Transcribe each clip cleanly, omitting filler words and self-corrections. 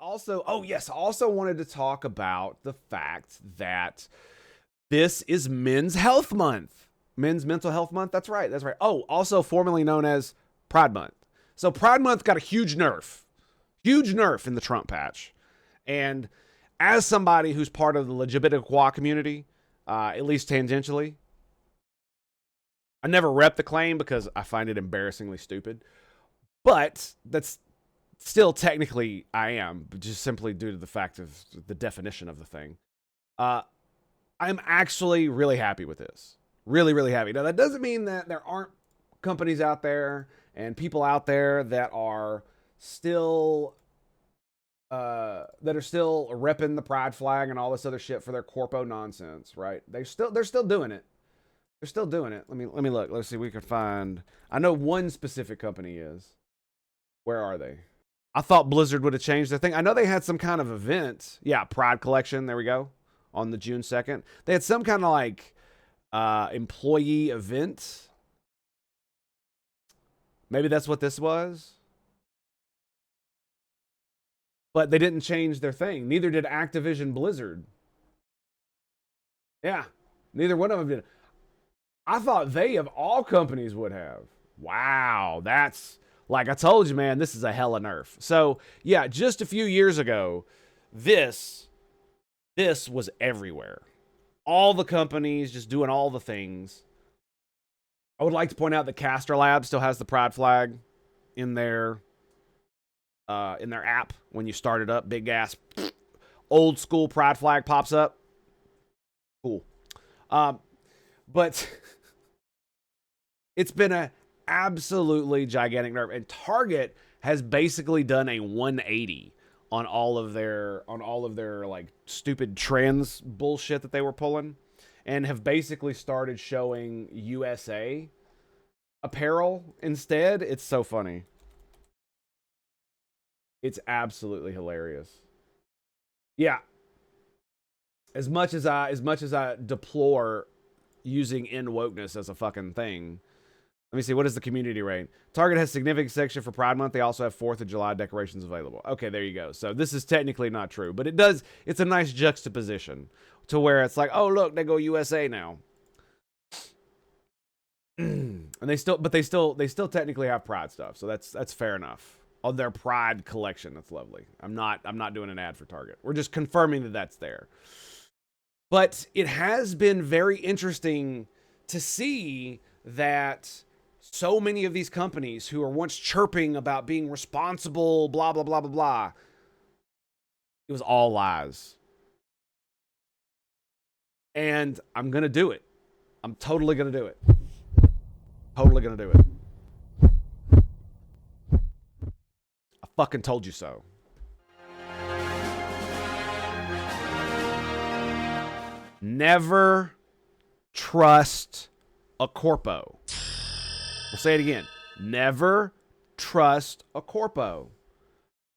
oh yes, I also wanted to talk about the fact that this is Men's Health Month. Men's Mental Health Month. That's right. That's right. Oh, also formerly known as Pride Month. So Pride Month got a huge nerf. Huge nerf in the Trump patch. And as somebody who's part of the LGBTQ community, at least tangentially, I never rep the claim because I find it embarrassingly stupid. But that's still technically I am, just simply due to the fact of the definition of the thing. I'm actually really happy with this. Really, really happy. Now, that doesn't mean that there aren't companies out there and people out there that are still repping the pride flag and all this other shit for their corpo nonsense, right? They're still doing it. They're still doing it. Let me look. Let's see if we can find. I know one specific company is. Where are they? I thought Blizzard would have changed their thing. I know they had some kind of event. Yeah, Pride Collection. There we go. On the June 2nd. They had some kind of like employee event. Maybe that's what this was. But they didn't change their thing. Neither did Activision Blizzard. Yeah, neither one of them did. I thought they, of all companies, would have. Wow, that's... Like I told you, man, this is a hella nerf. So, yeah, just a few years ago, this was everywhere. All the companies just doing all the things. I would like to point out that Caster Lab still has the pride flag in their app when you start it up. Big ass old school pride flag pops up. Cool. But it's been a absolutely gigantic nerf, and Target has basically done a 180 on all of their like stupid trends bullshit that they were pulling, and have basically started showing USA apparel instead. It's so funny. It's absolutely hilarious. Yeah. As much as I deplore using in-wokeness as a fucking thing, let me see, what is the community rate? Target has significant section for Pride Month. They also have 4th of July decorations available. Okay, there you go. So this is technically not true, but it's a nice juxtaposition to where it's like, oh, look, they go USA now. And they still technically have Pride stuff. So that's fair enough. On their Pride collection, that's lovely. I'm not doing an ad for Target. We're just confirming that that's there. But it has been very interesting to see that so many of these companies who were once chirping about being responsible, blah, blah, blah, blah, blah, it was all lies. And I'm going to do it. I'm totally going to do it. Totally going to do it. I fucking told you so. Never trust a corpo. We'll say it again. Never trust a corpo.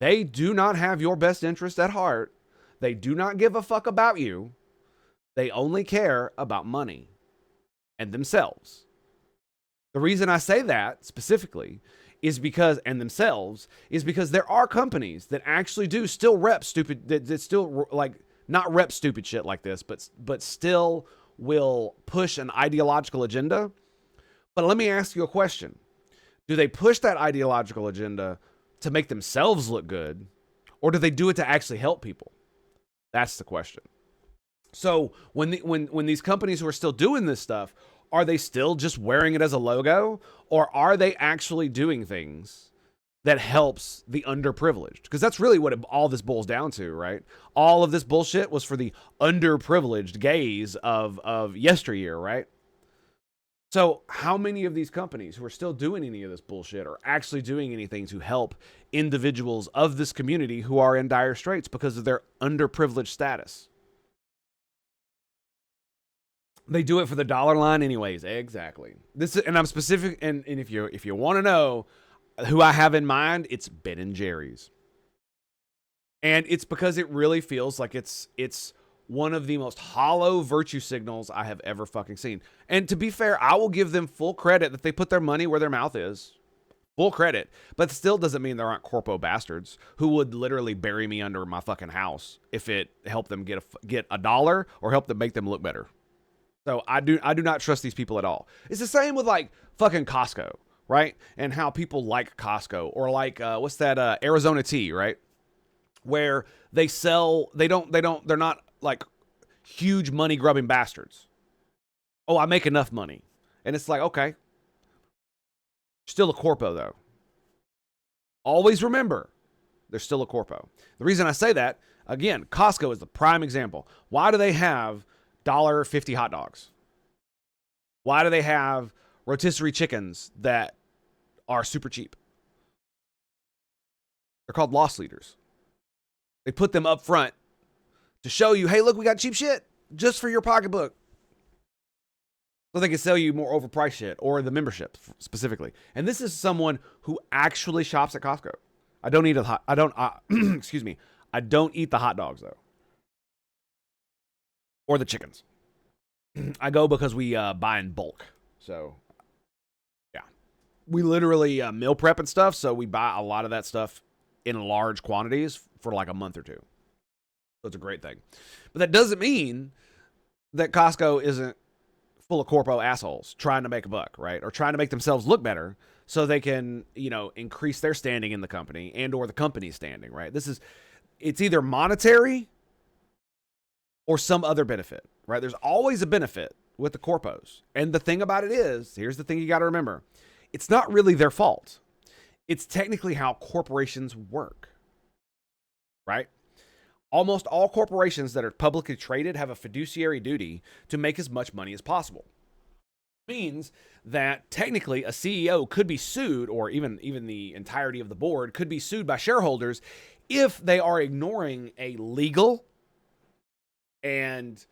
They do not have your best interest at heart. They do not give a fuck about you. They only care about money and themselves. The reason I say that specifically is because, and themselves, is because there are companies that actually do still rep stupid, that still like, not rep stupid shit like this, but still will push an ideological agenda. But let me ask you a question. Do they push that ideological agenda to make themselves look good, or do they do it to actually help people? That's the question. So when these companies who are still doing this stuff, are they still just wearing it as a logo, or are they actually doing things that helps the underprivileged? Because that's really what all this boils down to, right? All of this bullshit was for the underprivileged gays of yesteryear, right? So how many of these companies who are still doing any of this bullshit are actually doing anything to help individuals of this community who are in dire straits because of their underprivileged status? They do it for the dollar line anyways. Exactly. And I'm specific, and if you want to know who I have in mind, it's Ben & Jerry's. And it's because it really feels like it's one of the most hollow virtue signals I have ever fucking seen. And to be fair, I will give them full credit that they put their money where their mouth is. Full credit. But still doesn't mean there aren't corpo bastards who would literally bury me under my fucking house if it helped them get a dollar or helped them make them look better. So I do not trust these people at all. It's the same with like fucking Costco, right? And how people like Costco, or like what's that Arizona tea, right? Where they sell, they're not like huge money grubbing bastards. Oh, I make enough money. And it's like, okay. Still a corpo though. Always remember, they're still a corpo. The reason I say that, again, Costco is the prime example. Why do they have $1.50 hot dogs? Why do they have rotisserie chickens that are super cheap? They're called loss leaders. They put them up front to show you, hey, look, we got cheap shit just for your pocketbook. So they can sell you more overpriced shit, or the membership specifically. And this is someone who actually shops at Costco. I don't eat excuse me. I don't eat the hot dogs though, or the chickens. I go because we buy in bulk. So yeah, we literally meal prep and stuff. So we buy a lot of that stuff in large quantities for like a month or two. So it's a great thing. But that doesn't mean that Costco isn't full of corpo assholes trying to make a buck, right? Or trying to make themselves look better so they can, increase their standing in the company and or the company's standing, right? It's either monetary or some other benefit, right? There's always a benefit with the corpos. And the thing about it is, here's the thing you got to remember. It's not really their fault. It's technically how corporations work, right? Almost all corporations that are publicly traded have a fiduciary duty to make as much money as possible. It means that technically a CEO could be sued, or even the entirety of the board could be sued by shareholders if they are ignoring a legal and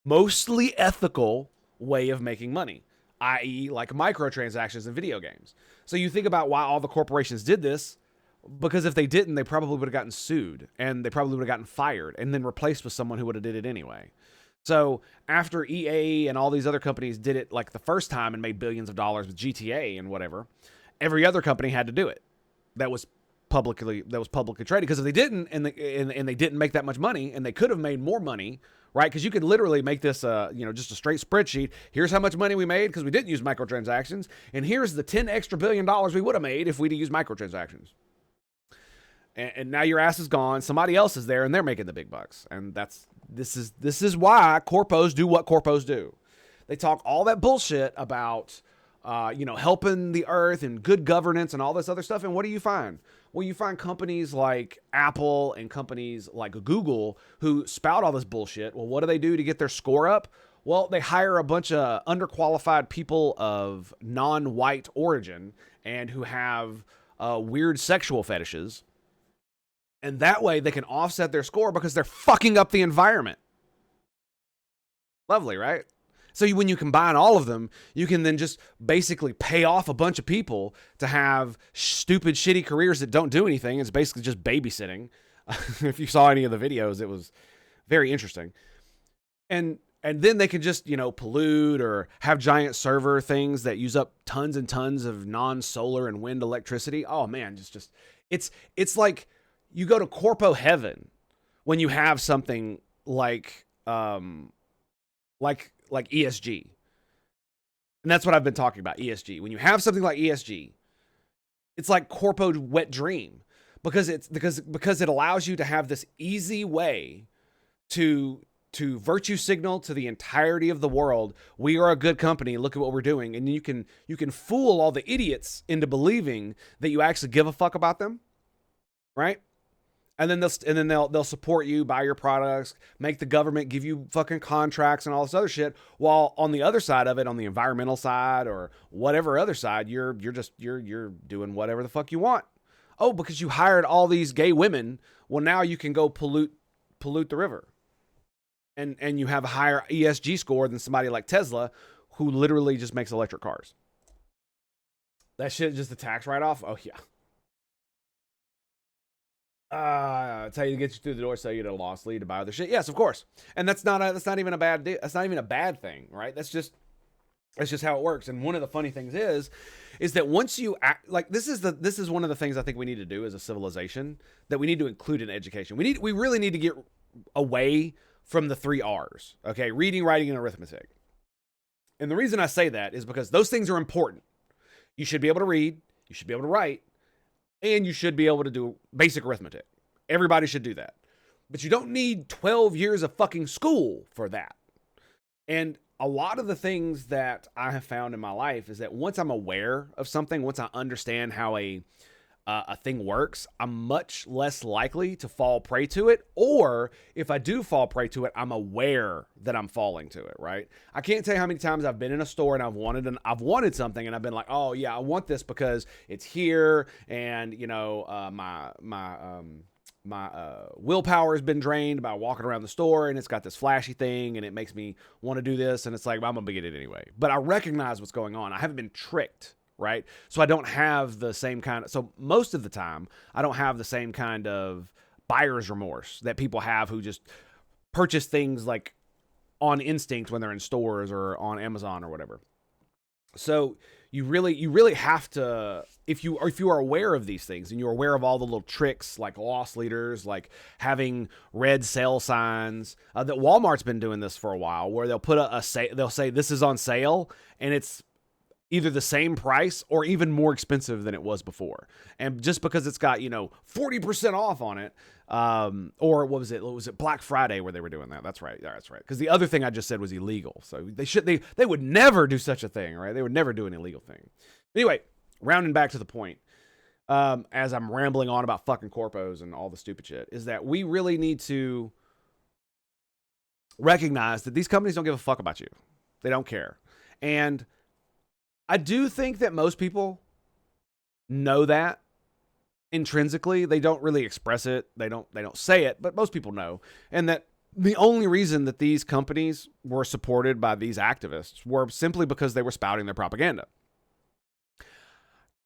mostly ethical way of making money, i.e. like microtransactions in video games. So you think about why all the corporations did this. Because if they didn't, they probably would have gotten sued, and they probably would have gotten fired and then replaced with someone who would have did it anyway. So after EA and all these other companies did it like the first time and made billions of dollars with GTA and whatever, every other company had to do it. That was publicly traded. Because if they didn't, and they didn't make that much money, and they could have made more money, right? Because you could literally make this, just a straight spreadsheet. Here's how much money we made because we didn't use microtransactions, and here's the 10 extra $billion we would have made if we'd used microtransactions. And now your ass is gone. Somebody else is there, and they're making the big bucks. And this is why corpos do what corpos do. They talk all that bullshit about, helping the earth and good governance and all this other stuff. And what do you find? Well, you find companies like Apple and companies like Google who spout all this bullshit. Well, what do they do to get their score up? Well, they hire a bunch of underqualified people of non-white origin and who have weird sexual fetishes. And that way they can offset their score because they're fucking up the environment. Lovely, right? So when you combine all of them, you can then just basically pay off a bunch of people to have stupid, shitty careers that don't do anything. It's basically just babysitting. If you saw any of the videos, it was very interesting. And then they can just, pollute or have giant server things that use up tons and tons of non-solar and wind electricity. Oh man, it's like you go to corpo heaven when you have something like ESG. And that's what I've been talking about, ESG. When you have something like ESG, it's like corpo wet dream because it allows you to have this easy way to virtue signal to the entirety of the world. We are a good company. Look at what we're doing. And you can fool all the idiots into believing that you actually give a fuck about them. Right? And then they'll support you, buy your products, make the government give you fucking contracts and all this other shit. While on the other side of it, on the environmental side or whatever other side, you're doing whatever the fuck you want. Oh, because you hired all these gay women. Well, now you can go pollute the river, and you have a higher ESG score than somebody like Tesla, who literally just makes electric cars. That shit just a tax write-off. Oh yeah. Tell you to get you through the door, sell you to a lost lead to buy other shit. Yes, of course. And that's not even a bad thing, right? That's just That's just how it works. And one of the funny things is that once you act, like this is one of the things I think we need to do as a civilization, that we need to include in education. We really need to get away from the 3 R's. Okay, reading, writing, and arithmetic. And the reason I say that is because those things are important. You should be able to read, you should be able to write, and you should be able to do basic arithmetic. Everybody should do that. But you don't need 12 years of fucking school for that. And a lot of the things that I have found in my life is that once I'm aware of something, once I understand how a thing works, I'm much less likely to fall prey to it. Or if I do fall prey to it, I'm aware that I'm falling to it, right? I can't tell you how many times I've been in a store and I've wanted something and I've been like, oh yeah, I want this because it's here, and you know, my willpower has been drained by walking around the store, and it's got this flashy thing and it makes me want to do this, and it's like, well, I'm gonna get it anyway. But I recognize what's going on. I haven't been tricked, right? So I don't have the same kind of, so most of the time I don't have the same kind of buyer's remorse that people have who just purchase things like on instinct when they're in stores or on Amazon or whatever. So you really have to, if you are aware of these things and you're aware of all the little tricks like loss leaders, like having red sale signs, that Walmart's been doing this for a while, where they'll put they'll say this is on sale, and it's either the same price or even more expensive than it was before. And just because it's got, 40% off on it, or what was it Black Friday where they were doing that? That's right. Because the other thing I just said was illegal. So they would never do such a thing, right? They would never do an illegal thing. Anyway, rounding back to the point, as I'm rambling on about fucking corpos and all the stupid shit, is that we really need to recognize that these companies don't give a fuck about you. They don't care. And I do think that most people know that intrinsically. They don't really express it. They don't say it, but most people know. And that the only reason that these companies were supported by these activists were simply because they were spouting their propaganda.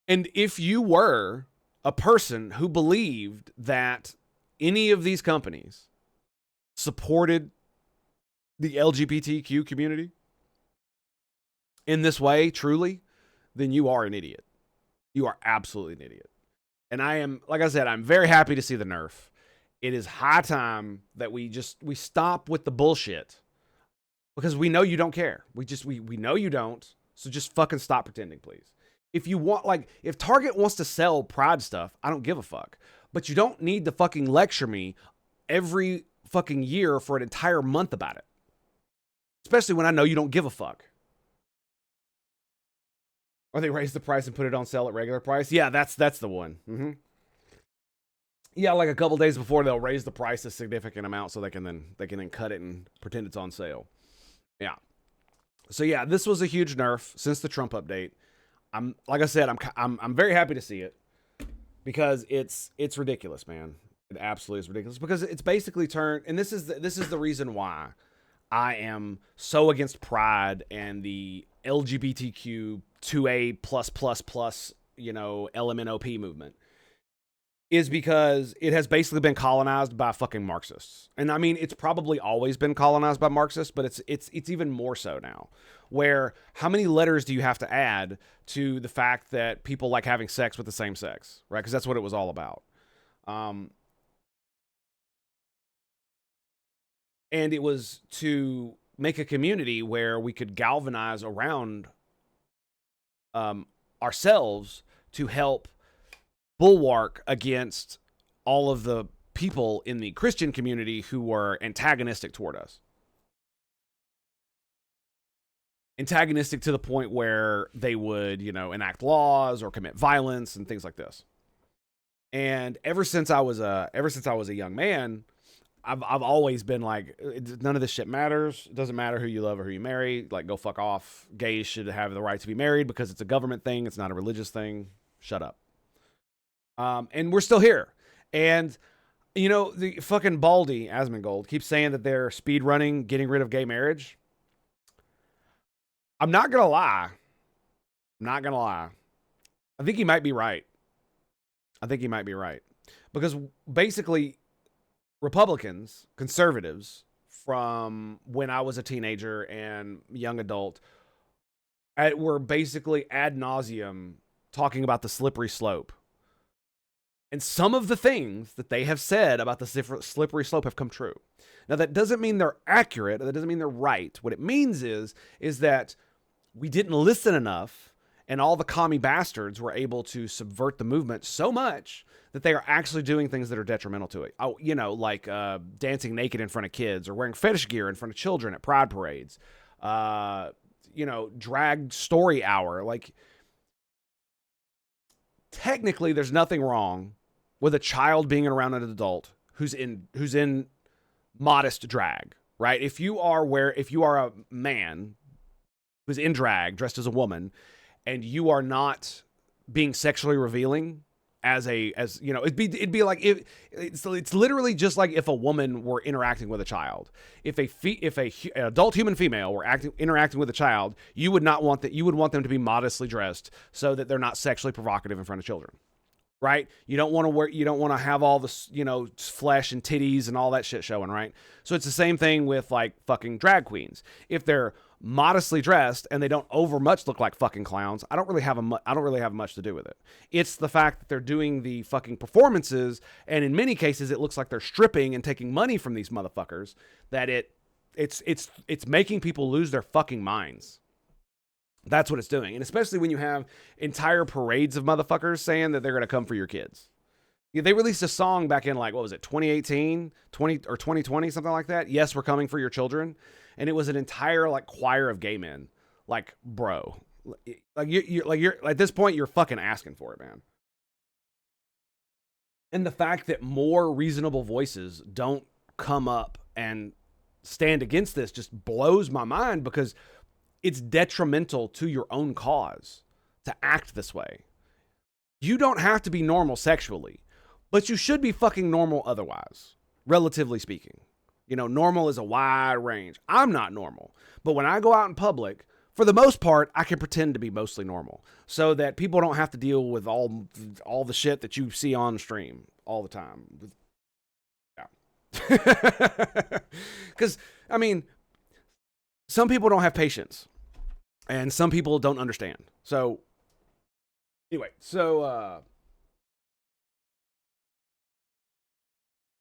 And if you were a person who believed that any of these companies supported the LGBTQ community in this way, truly, then you are an idiot. You are absolutely an idiot. And I am, like I said, I'm very happy to see the nerf. It is high time that we stop with the bullshit, because we know you don't care. We know you don't. So just fucking stop pretending, please. If you want, if Target wants to sell Pride stuff, I don't give a fuck. But you don't need to fucking lecture me every fucking year for an entire month about it. Especially when I know you don't give a fuck. Or they raise the price and put it on sale at regular price. Yeah, that's the one. Mm-hmm. Yeah, like a couple days before, they'll raise the price a significant amount so they can then cut it and pretend it's on sale. Yeah. So yeah, this was a huge nerf since the Trump update. I'm very happy to see it, because it's ridiculous, man. It absolutely is ridiculous, because it's basically turned, and this is the reason why I am so against Pride and the LGBTQ 2A plus LMNOP movement, is because it has basically been colonized by fucking Marxists. And I mean, it's probably always been colonized by Marxists, but it's even more so now. Where how many letters do you have to add to the fact that people like having sex with the same sex, right? Because that's what it was all about. And it was to make a community where we could galvanize around ourselves to help bulwark against all of the people in the Christian community who were antagonistic toward us. Antagonistic to the point where they would, enact laws or commit violence and things like this. And ever since I was a young man, I've always been like, none of this shit matters. It doesn't matter who you love or who you marry. Like, go fuck off. Gays should have the right to be married because it's a government thing. It's not a religious thing. Shut up. And we're still here. And, the fucking Baldy, Asmongold, keeps saying that they're speed running, getting rid of gay marriage. I'm not going to lie. I think he might be right. Because basically, Republicans, conservatives, from when I was a teenager and young adult, we're basically ad nauseum talking about the slippery slope. And some of the things that they have said about the slippery slope have come true. Now, that doesn't mean they're accurate. That doesn't mean they're right. What it means is that we didn't listen enough, and all the commie bastards were able to subvert the movement so much that they are actually doing things that are detrimental to it. Oh, you know, like dancing naked in front of kids, or wearing fetish gear in front of children at pride parades. You know, drag story hour. Like, technically, there's nothing wrong with a child being around an adult who's in modest drag, right? If you are a man who's in drag, dressed as a woman, and you are not being sexually revealing as you know, it'd be like it's literally just like if a woman were interacting with a child. If an adult human female were interacting with a child, you would want them to be modestly dressed so that they're not sexually provocative in front of children. Right? You don't want to have all this, you know, flesh and titties and all that shit showing, right? So it's the same thing with like fucking drag queens. If they're modestly dressed and they don't over much look like fucking clowns, I don't really have much to do with it. It's the fact that they're doing the fucking performances, and in many cases it looks like they're stripping and taking money from these motherfuckers, that it's making people lose their fucking minds. That's what it's doing. And especially when you have entire parades of motherfuckers saying that they're going to come for your kids. They released a song back in, like, what was it, 2018, 2020, something like that. Yes, we're coming for your children. And it was an entire, like, choir of gay men. Like, bro, you're at this point, you're fucking asking for it, man. And the fact that more reasonable voices don't come up and stand against this just blows my mind, because it's detrimental to your own cause to act this way. You don't have to be normal sexually, but you should be fucking normal otherwise, relatively speaking. You know, normal is a wide range. I'm not normal, but when I go out in public, for the most part, I can pretend to be mostly normal so that people don't have to deal with all the shit that you see on stream all the time. Yeah. Because, I mean, some people don't have patience, and some people don't understand. So anyway,